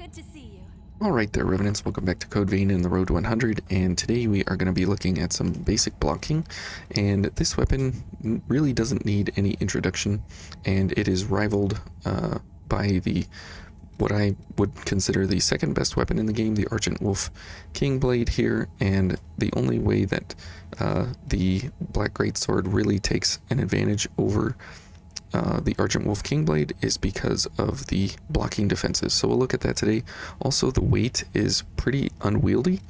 Good to see you. Alright there, Revenants, welcome back to Code Vein in the Road to 100, and today we are going to be looking at some basic blocking, and this weapon really doesn't need any introduction, and it is rivaled by what I would consider the second best weapon in the game, the Argent Wolf King Blade here, and the only way that the Black Greatsword really takes an advantage over the Argent Wolf King Blade is because of the blocking defenses. So we'll look at that today. Also, the weight is pretty unwieldy,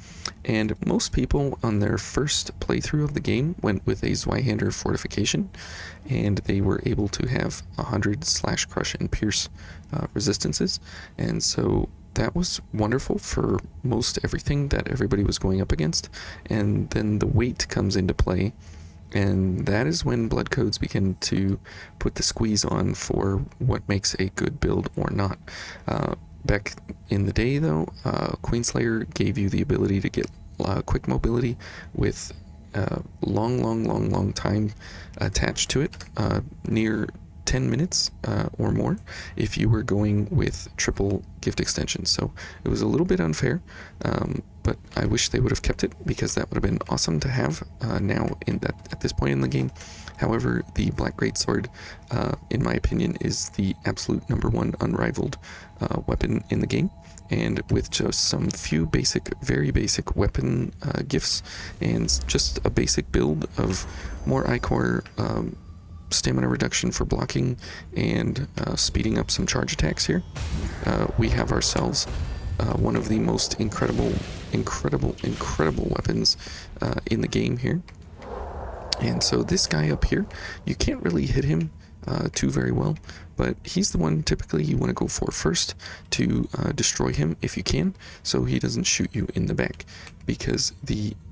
and most people on their first playthrough of the game went with a Zweihander fortification, and they were able to have 100 slash, crush, and pierce resistances, and so that was wonderful for most everything that everybody was going up against. And then the weight comes into play, and that is when blood codes begin to put the squeeze on for what makes a good build or not. Back in the day, though, Queenslayer gave you the ability to get quick mobility with long time attached to it, near 10 minutes or more if you were going with triple gift extensions. So it was a little bit unfair, but I wish they would have kept it, because that would have been awesome to have now at this point in the game. However, the Black Greatsword, in my opinion, is the absolute #1 unrivaled weapon in the game, and with just some few very basic weapon gifts and just a basic build of more Ichor, stamina reduction for blocking, and speeding up some charge attacks here, we have ourselves one of the most incredible weapons in the game here. And so this guy up here, you can't really hit him too very well, but he's the one typically you want to go for first to destroy him if you can, so he doesn't shoot you in the back. Because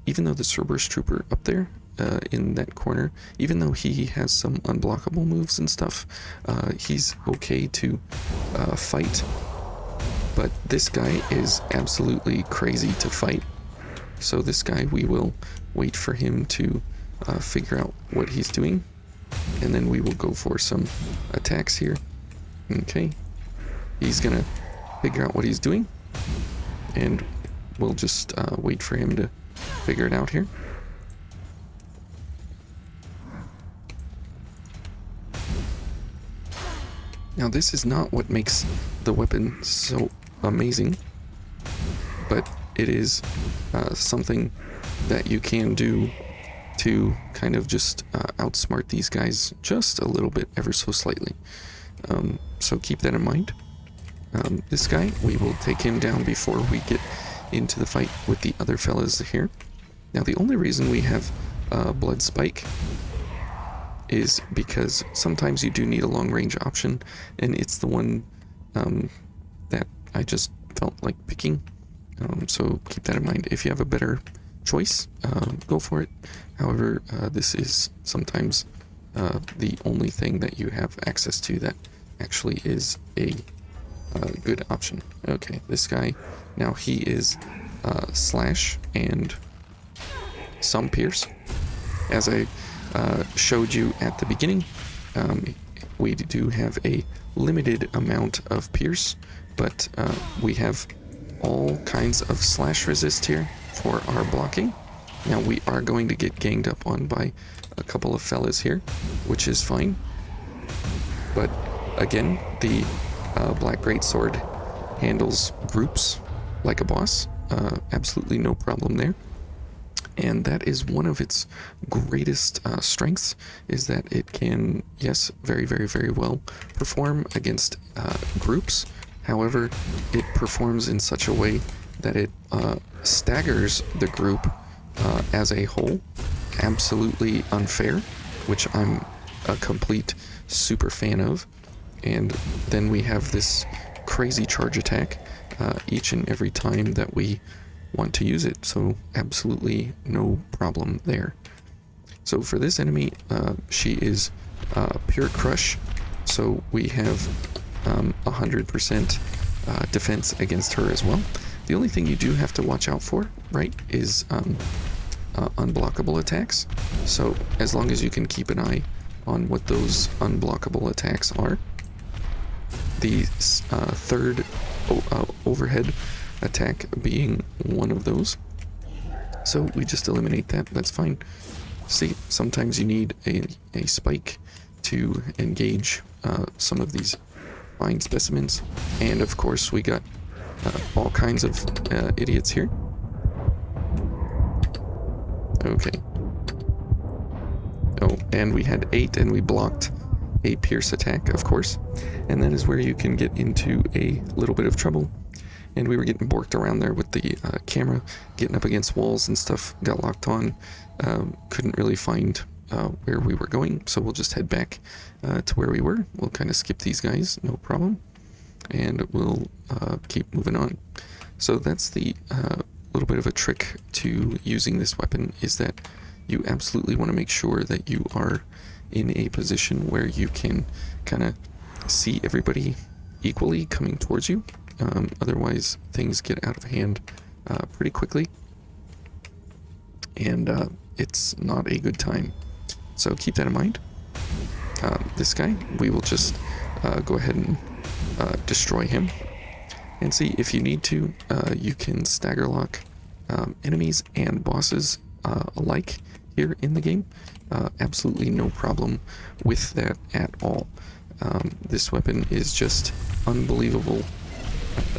even though the Cerberus Trooper up there in that corner, even though he has some unblockable moves and stuff, he's okay to fight, but this guy is absolutely crazy to fight. So this guy, we will wait for him to figure out what he's doing, and then we will go for some attacks here. Okay, he's gonna figure out what he's doing, and we'll just wait for him to figure it out here. Now, this is not what makes the weapon so amazing, but it is something that you can do to kind of just outsmart these guys just a little bit, ever so slightly. So keep that in mind. This guy, we will take him down before we get into the fight with the other fellas here. Now, the only reason we have Blood Spike is because sometimes you do need a long-range option, and it's the one that I just felt like picking. So keep that in mind. If you have a better choice, go for it. However, this is sometimes the only thing that you have access to that actually is a good option. Okay, this guy, now he is slash and some pierce. As I showed you at the beginning, we do have a limited amount of pierce, but we have all kinds of slash resist here for our blocking. Now, we are going to get ganged up on by a couple of fellas here, which is fine, but again, the Black Greatsword handles groups like a boss. Absolutely no problem there. And that is one of its greatest strengths, is that it can, yes, very well perform against groups. However, it performs in such a way that it staggers the group as a whole. Absolutely unfair, which I'm a complete super fan of. And then we have this crazy charge attack each and every time that we want to use it, so absolutely no problem there. So for this enemy, she is pure crush, so we have 100% defense against her as well. The only thing you do have to watch out for, right, is unblockable attacks. So as long as you can keep an eye on what those unblockable attacks are. The third overhead attack being one of those. So we just eliminate that. That's fine. See, sometimes you need a spike to engage some of these fine specimens. And of course, we got all kinds of idiots here. Okay. Oh, and we had 8 and we blocked a pierce attack, of course. And that is where you can get into a little bit of trouble. And we were getting borked around there with the camera, getting up against walls and stuff, got locked on. Couldn't really find where we were going, so we'll just head back to where we were. We'll kind of skip these guys, no problem. And we'll keep moving on. So that's the little bit of a trick to using this weapon, is that you absolutely want to make sure that you are in a position where you can kind of see everybody equally coming towards you. Otherwise, things get out of hand pretty quickly, and it's not a good time. So keep that in mind. This guy, we will just go ahead and destroy him. And see, if you need to, you can stagger lock enemies and bosses alike here in the game. Absolutely no problem with that at all. This weapon is just unbelievable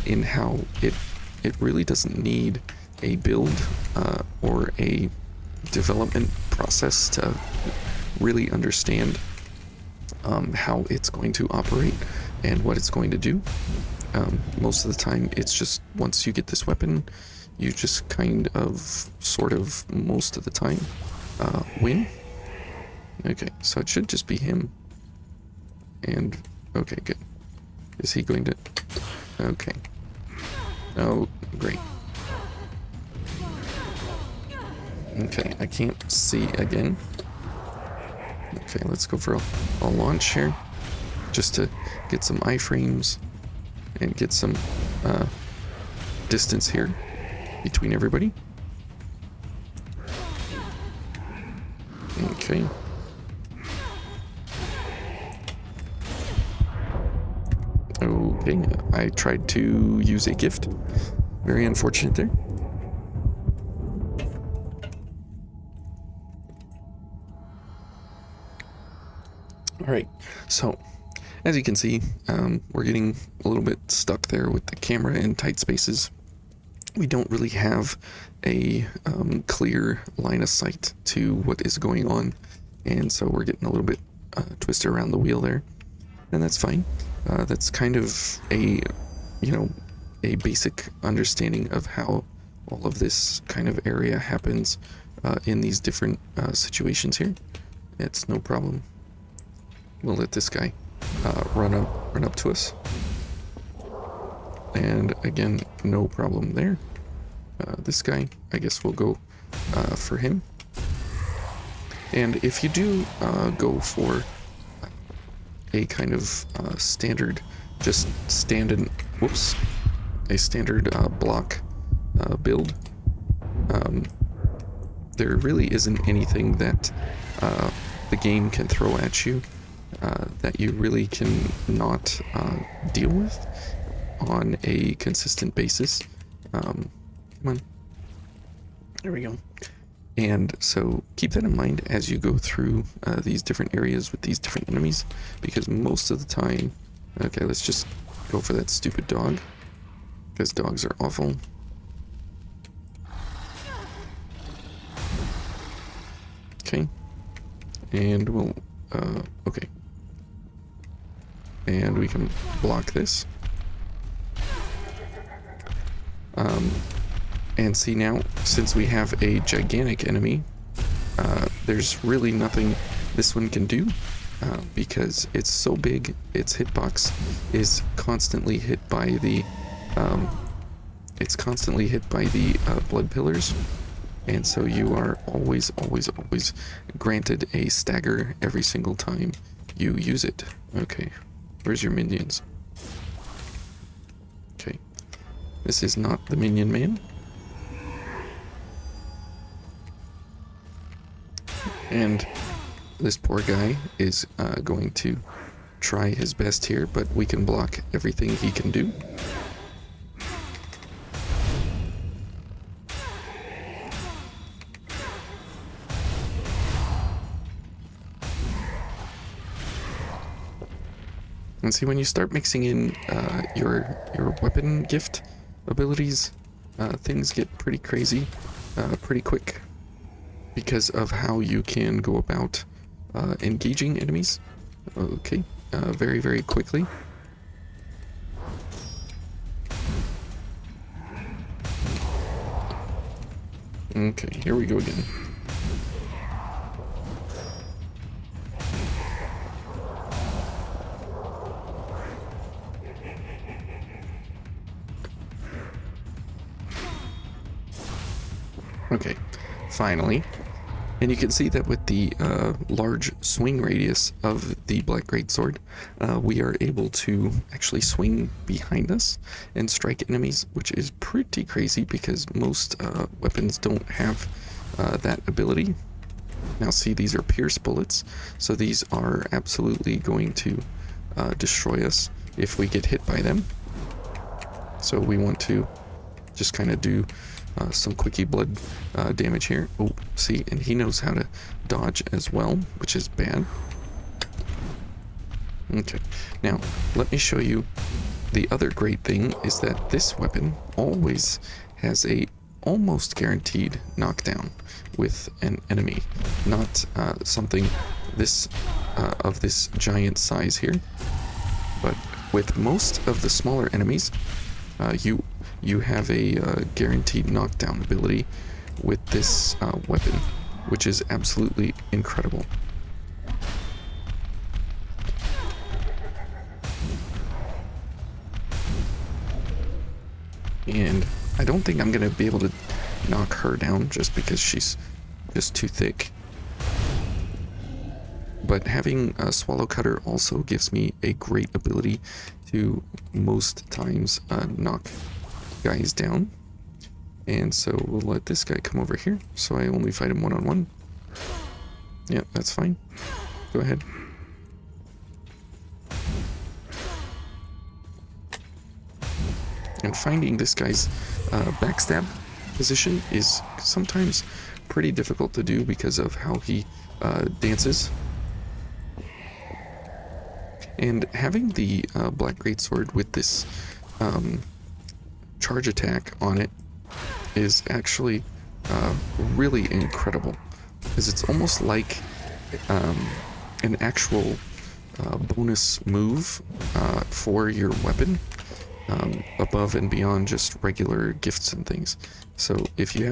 in how it really doesn't need a build or a development process to really understand how it's going to operate and what it's going to do. Most of the time, it's just once you get this weapon, you just kind of, sort of, most of the time, win. Okay, so it should just be him. And, okay, good. Is he going to... Okay. Oh, great. Okay, I can't see again. Okay, let's go for a launch here. Just to get some iframes and get some distance here between everybody. Okay. Okay, I tried to use a gift. Very unfortunate there. Alright, so as you can see, we're getting a little bit stuck there with the camera in tight spaces. We don't really have a clear line of sight to what is going on, and so we're getting a little bit twisted around the wheel there, and that's fine. That's kind of a, a basic understanding of how all of this kind of area happens in these different situations here. It's no problem. We'll let this guy run up to us. And again, no problem there. This guy, I guess we'll go for him. And if you do go for a kind of standard, just stand-in, a standard block build, there really isn't anything that the game can throw at you that you really can not deal with on a consistent basis. Come on. There we go. And so keep that in mind as you go through these different areas with these different enemies, because most of the time... Okay, let's just go for that stupid dog, because dogs are awful. Okay. And we'll... okay. And we can block this. And see now, since we have a gigantic enemy, there's really nothing this one can do, because it's so big. Its hitbox is constantly hit by the blood pillars, and so you are always granted a stagger every single time you use it. Okay, where's your minions? Okay, this is not the minion man. And this poor guy is going to try his best here, but we can block everything he can do. And see, when you start mixing in your weapon gift abilities, things get pretty crazy pretty quick because of how you can go about engaging enemies. Okay, very, very quickly. Okay, here we go again. Okay, finally. And you can see that with the large swing radius of the Black Greatsword, we are able to actually swing behind us and strike enemies, which is pretty crazy because most weapons don't have that ability. Now see, these are pierce bullets, so these are absolutely going to destroy us if we get hit by them. So we want to just kind of do some quickie blood damage here. Oh, see, and he knows how to dodge as well, which is bad. Okay, now let me show you the other great thing is that this weapon always has a almost guaranteed knockdown with an enemy, not something this of this giant size here, but with most of the smaller enemies, you have a guaranteed knockdown ability with this weapon, which is absolutely incredible. And I don't think I'm going to be able to knock her down just because she's just too thick. But having a Swallow Cutter also gives me a great ability to most times knock guys down. And so we'll let this guy come over here, so I only fight him one-on-one. Yeah, that's fine. Go ahead. And finding this guy's backstab position is sometimes pretty difficult to do because of how he dances. And having the Black Greatsword with this charge attack on it is actually really incredible, because it's almost like an actual bonus move for your weapon, above and beyond just regular gifts and things. So if you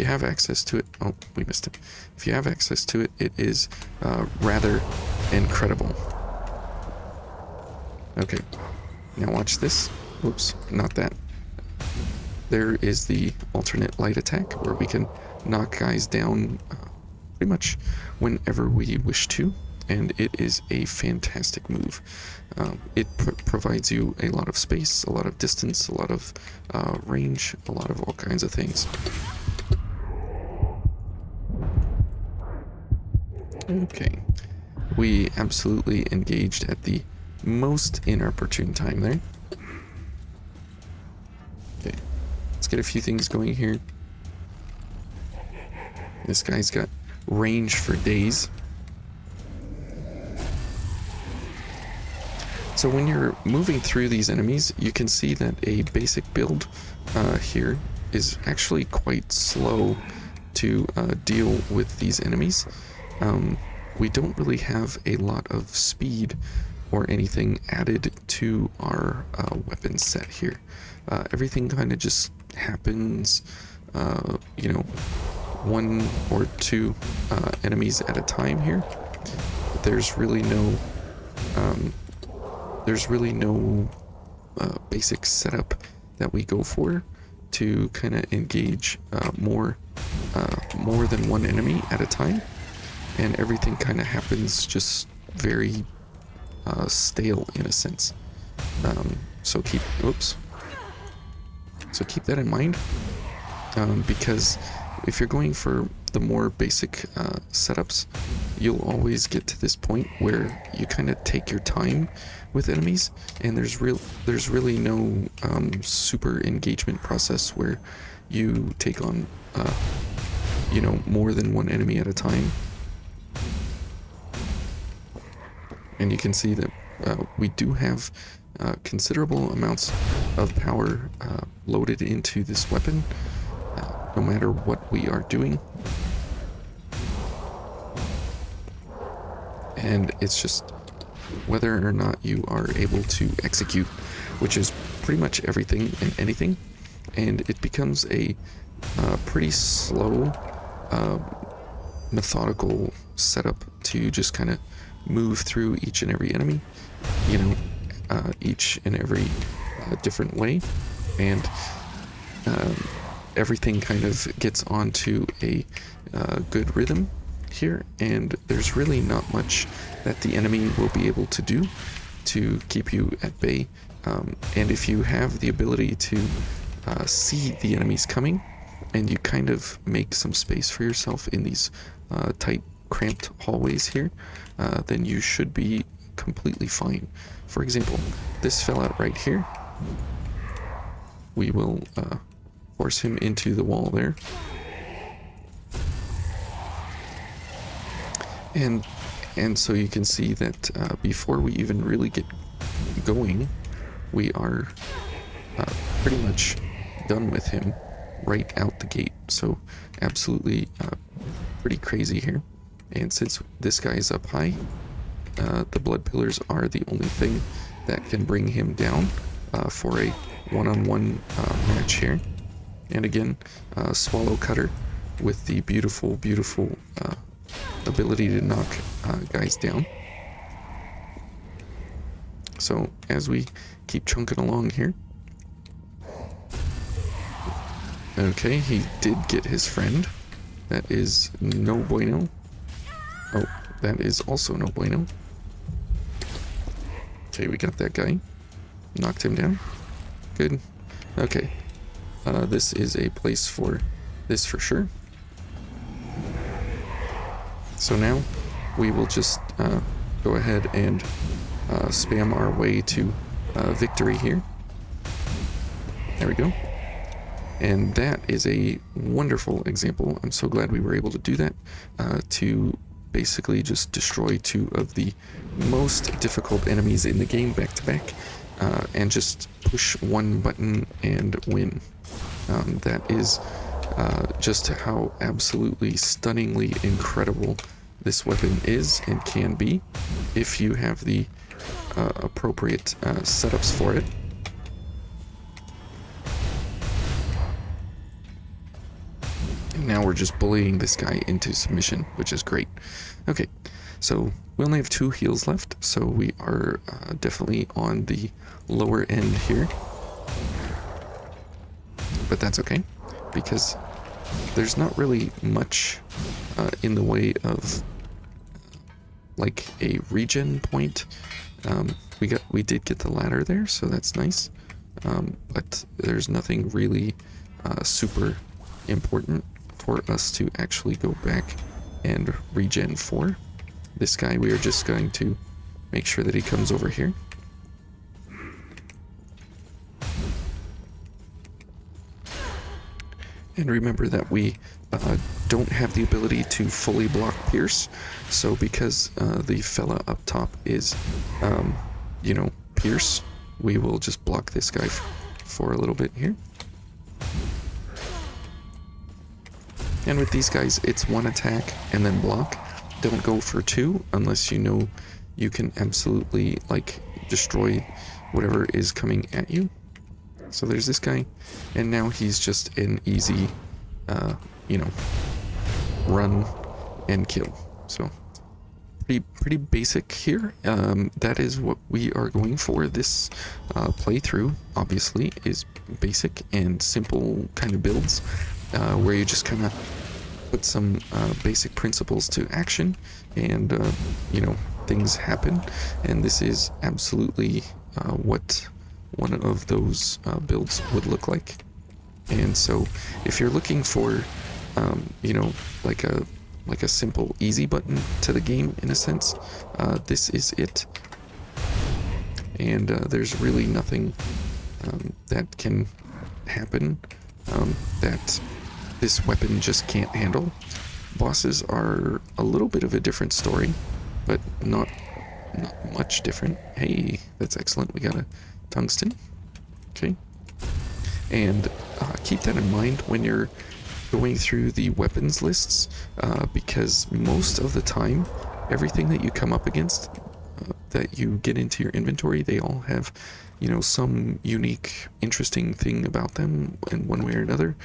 have access to it, oh, we missed it. If you have access to it, it is rather incredible. Okay, now watch this. Oops, not that. There is the alternate light attack where we can knock guys down pretty much whenever we wish to, and it is a fantastic move. It provides you a lot of space, a lot of distance, a lot of range, a lot of all kinds of things. Okay, we absolutely engaged at the most inopportune time there. Okay, let's get a few things going here. This guy's got range for days. So when you're moving through these enemies, you can see that a basic build here is actually quite slow to deal with these enemies. We don't really have a lot of speed or anything added to our weapon set here. Everything kind of just happens, you know, one or two enemies at a time here. But there's really no basic setup that we go for to kind of engage more than one enemy at a time, and everything kind of happens just very stale in a sense. So keep that in mind, because if you're going for the more basic setups, you'll always get to this point where you kind of take your time with enemies, and there's really no super engagement process where you take on you know, more than one enemy at a time. And you can see that we do have considerable amounts of power loaded into this weapon, no matter what we are doing. And it's just whether or not you are able to execute, which is pretty much everything and anything. And it becomes a pretty slow, methodical setup to just kind of move through each and every enemy, you know, each and every different way. And everything kind of gets onto a good rhythm here, and there's really not much that the enemy will be able to do to keep you at bay. And if you have the ability to see the enemies coming, and you kind of make some space for yourself in these tight, cramped hallways here, then you should be completely fine. For example, this fella right here, we will force him into the wall there. And so you can see that before we even really get going, we are pretty much done with him right out the gate. So absolutely pretty crazy here. And since this guy is up high, the blood pillars are the only thing that can bring him down for a one-on-one match here. And again, Swallow Cutter with the beautiful ability to knock guys down. So as we keep chunking along here, okay, he did get his friend. That is no bueno. Oh, that is also no bueno. Okay, we got that guy. Knocked him down. Good. Okay. This is a place for this for sure. So now we will just go ahead and spam our way to victory here. There we go. And that is a wonderful example. I'm so glad we were able to do that, to basically just destroy two of the most difficult enemies in the game back to back, and just push one button and win. That is just how absolutely stunningly incredible this weapon is and can be if you have the appropriate setups for it. And now we're just bullying this guy into submission, which is great. Okay, so we only have 2 heals left, so we are definitely on the lower end here. But that's okay, because there's not really much in the way of like a regen point. We did get the ladder there, so that's nice. But there's nothing really super important for us to actually go back and regen for. This guy, we are just going to make sure that he comes over here. And remember that we don't have the ability to fully block Pierce. So because the fella up top is, you know, Pierce, we will just block this guy for a little bit here. And with these guys, it's 1 attack and then block. Don't go for 2 unless you know you can absolutely, like, destroy whatever is coming at you. So there's this guy, and now he's just an easy, you know, run and kill. So pretty basic here. That is what we are going for. This playthrough, obviously, is basic and simple kind of builds, where you just kind of put some basic principles to action, and you know, things happen. And this is absolutely what one of those builds would look like. And so if you're looking for you know, like a simple easy button to the game in a sense, this is it. And there's really nothing that can happen that this weapon just can't handle. Bosses are a little bit of a different story, but not not much different. Hey, that's excellent. We got a tungsten. Okay. And keep that in mind when you're going through the weapons lists, because most of the time, everything that you come up against, that you get into your inventory, they all have, you know, some unique, interesting thing about them in one way or another.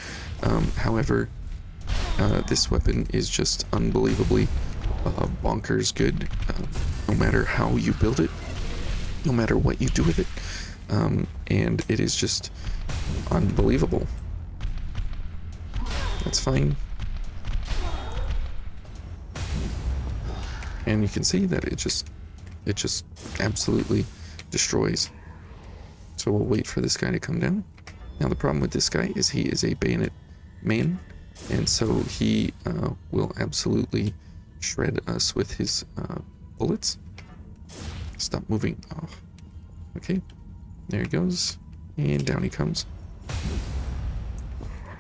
However, this weapon is just unbelievably bonkers good, no matter how you build it, no matter what you do with it, and it is just unbelievable. That's fine. And you can see that it just absolutely destroys. So we'll wait for this guy to come down. Now the problem with this guy is he is a bayonet man, and so he will absolutely shred us with his bullets. Stop moving. Oh. Okay, there he goes, and down he comes.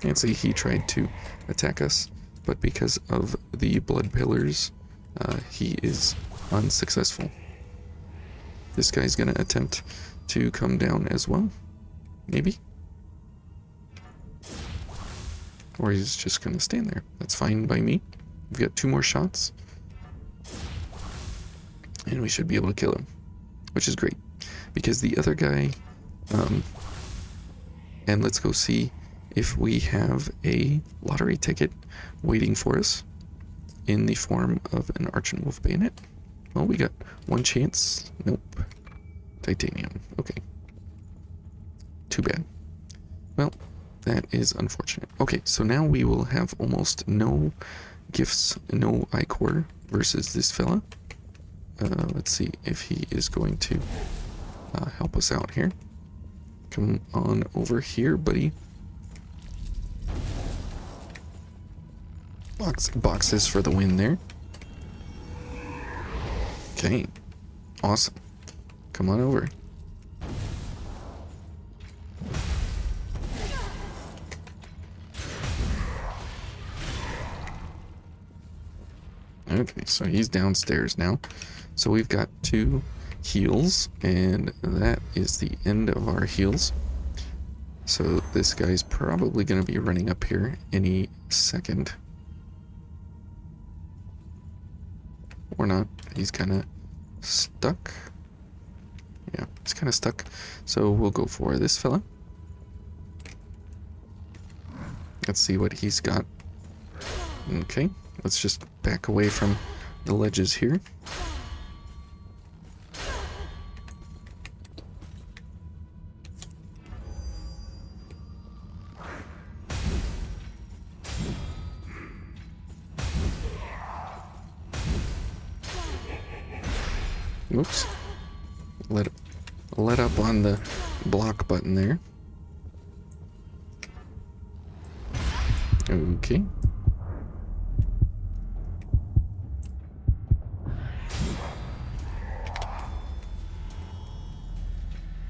And see, he tried to attack us, but because of the blood pillars, he is unsuccessful. This guy's gonna attempt to come down as well, maybe, or he's just gonna stand there. That's fine by me. We've got 2 more shots, and we should be able to kill him, which is great, because the other guy, and let's go see if we have a lottery ticket waiting for us in the form of an Arch and Wolf bayonet. Well, we got 1 chance. Nope. Titanium. Okay. Too bad. Well, that is unfortunate. Okay, so now we will have almost no gifts, no ichor versus this fella. Let's see if he is going to help us out here. Come on over here, buddy. Boxes for the win there. Okay. Awesome. Come on over. Okay, so he's downstairs now. So we've got 2 heals, and that is the end of our heals. So this guy's probably going to be running up here any second. Or not. He's kind of stuck. Yeah, he's kind of stuck. So we'll go for this fella. Let's see what he's got. Okay, let's just back away from the ledges here. Oops. Let up on the block button there. Okay.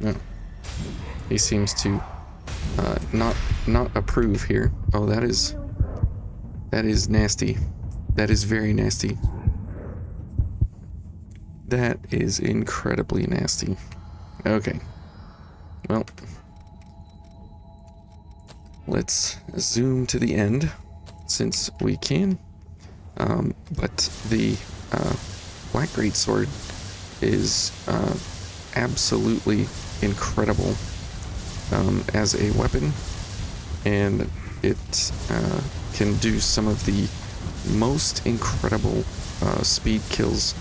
No. He seems to not approve here. Oh, that is nasty. That is very nasty. That is incredibly nasty. Okay. Well, let's zoom to the end since we can. But the Black Greatsword is absolutely incredible as a weapon, and it can do some of the most incredible speed kills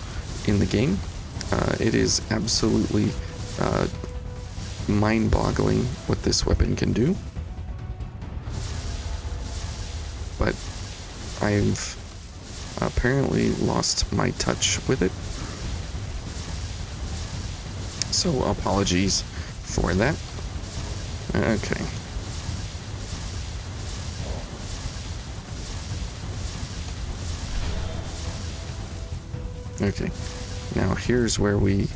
in the game. It is absolutely mind-boggling what this weapon can do. But I've apparently lost my touch with it. So apologies for that. Okay. Okay. Now here's where we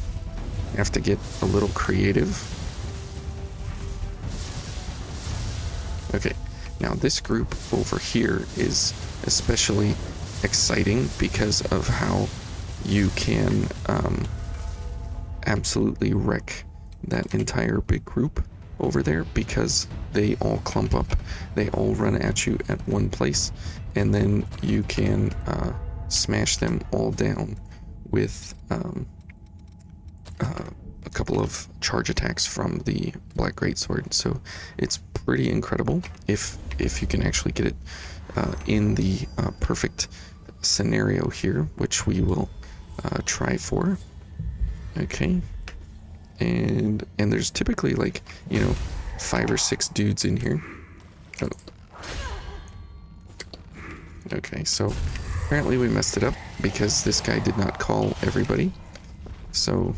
have to get a little creative. Okay. Now this group over here is especially exciting because of how you can absolutely wreck that entire big group over there, because they all clump up, they all run at you at one place, and then you can smash them all down with a couple of charge attacks from the Black Greatsword. So it's pretty incredible if you can actually get it in the perfect scenario here, which we will try for. Okay, and there's typically, like, you know, 5 or 6 dudes in here. Oh. Okay, so apparently we messed it up because this guy did not call everybody. So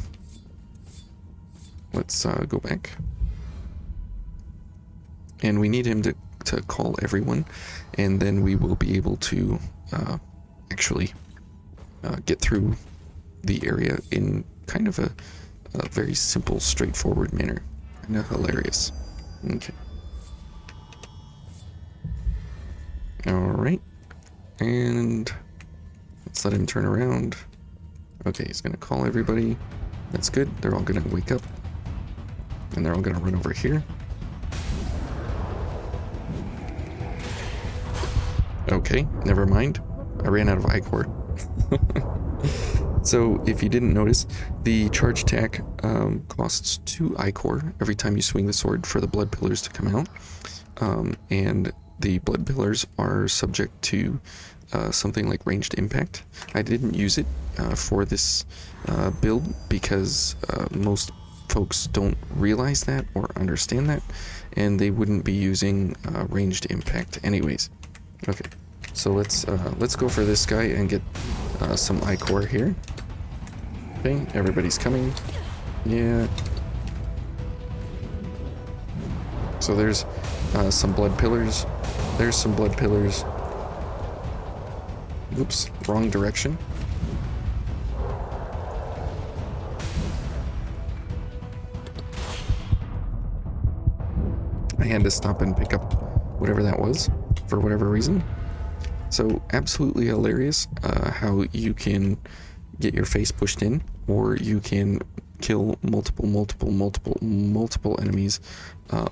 let's go back. And we need him to call everyone, and then we will be able to actually get through the area in kind of a very simple, straightforward manner. Kind of hilarious. Okay. Alright. And let's let him turn around. Okay, he's gonna call everybody. That's good. They're all gonna wake up. And they're all gonna run over here. Okay, never mind. I ran out of ichor. So if you didn't notice, the charge attack costs 2 ichor every time you swing the sword for the blood pillars to come out. And the blood pillars are subject to something like ranged impact. I didn't use it for this build because most folks don't realize that or understand that, and they wouldn't be using ranged impact anyways. Okay, so let's go for this guy and get some ichor here. Okay, everybody's coming. Yeah. So there's some blood pillars. There's some blood pillars. Oops, wrong direction. I had to stop and pick up whatever that was for whatever reason. So absolutely hilarious how you can get your face pushed in, or you can kill multiple enemies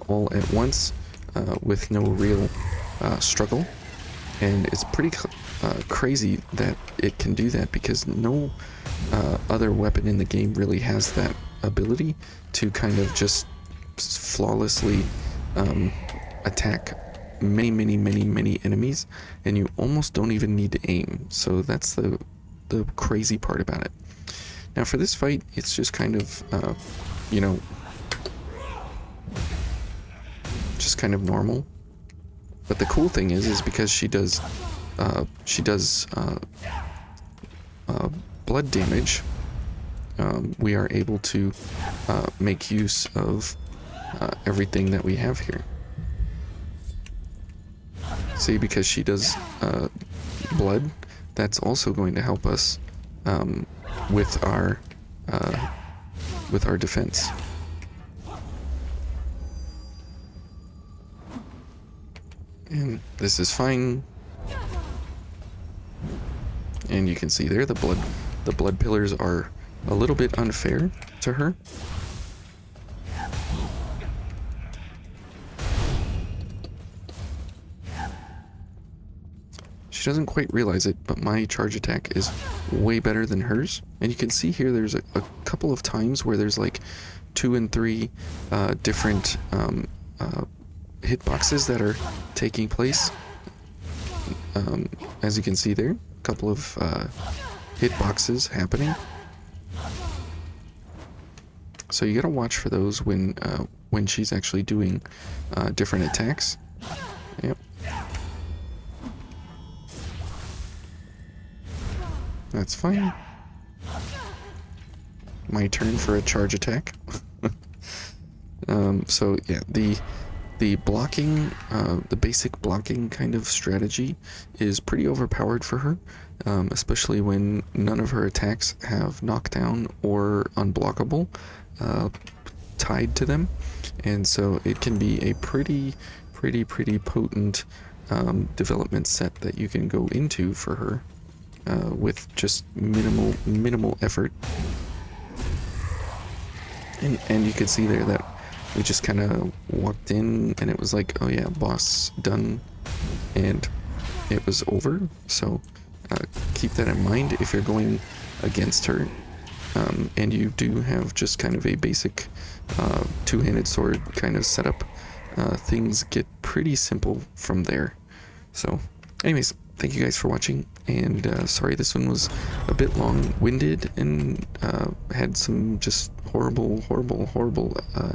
all at once with no real struggle. And it's pretty crazy that it can do that, because no other weapon in the game really has that ability to kind of just flawlessly attack many enemies, and you almost don't even need to aim. So that's the crazy part about it. Now for this fight, it's just kind of you know, just kind of normal. But the cool thing is because she does blood damage, we are able to make use of everything that we have here. See, because she does blood, that's also going to help us with our defense. And this is fine. And you can see there the blood pillars are a little bit unfair to her. She doesn't quite realize it, but my charge attack is way better than hers. And you can see here there's a couple of times where there's like 2 and 3 different hitboxes that are taking place. As you can see there, a couple of hitboxes happening. So you gotta watch for those when she's actually doing different attacks. Yep. That's fine. My turn for a charge attack. So yeah, the blocking, the basic blocking kind of strategy is pretty overpowered for her, especially when none of her attacks have knockdown or unblockable tied to them, and so it can be a pretty potent development set that you can go into for her. With just minimal effort. And you could see there that we just kind of walked in and it was like, oh yeah, boss done, and it was over. So keep that in mind if you're going against her, and you do have just kind of a basic two-handed sword kind of setup. Things get pretty simple from there. So anyways, thank you guys for watching, and sorry this one was a bit long-winded and had some just horrible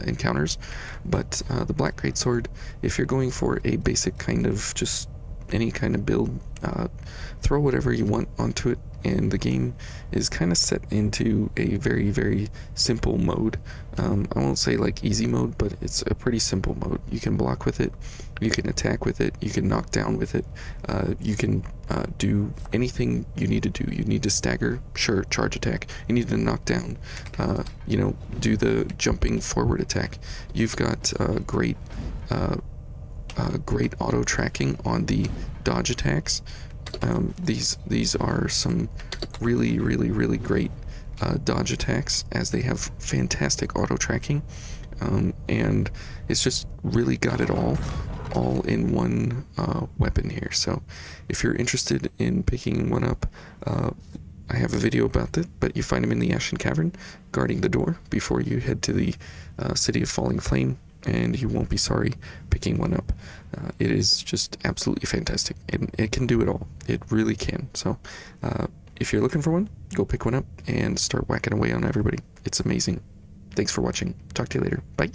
encounters, but the Black Greatsword, if you're going for a basic kind of just any kind of build, throw whatever you want onto it, and the game is kind of set into a very simple mode. I won't say like easy mode, but it's a pretty simple mode. You can block with it, you can attack with it, you can knock down with it, you can do anything you need to do. You need to stagger, sure, charge attack. You need to knock down, you know, do the jumping forward attack. You've got great auto tracking on the dodge attacks. These are some really great dodge attacks, as they have fantastic auto tracking, and it's just really got it all in one weapon here. So if you're interested in picking one up, I have a video about that, but you find him in the Ashen Cavern guarding the door before you head to the City of Falling Flame, and you won't be sorry picking one up. It is just absolutely fantastic, and it can do it all. It really can. So if you're looking for one, go pick one up and start whacking away on everybody. It's amazing. Thanks for watching. Talk to you later. Bye.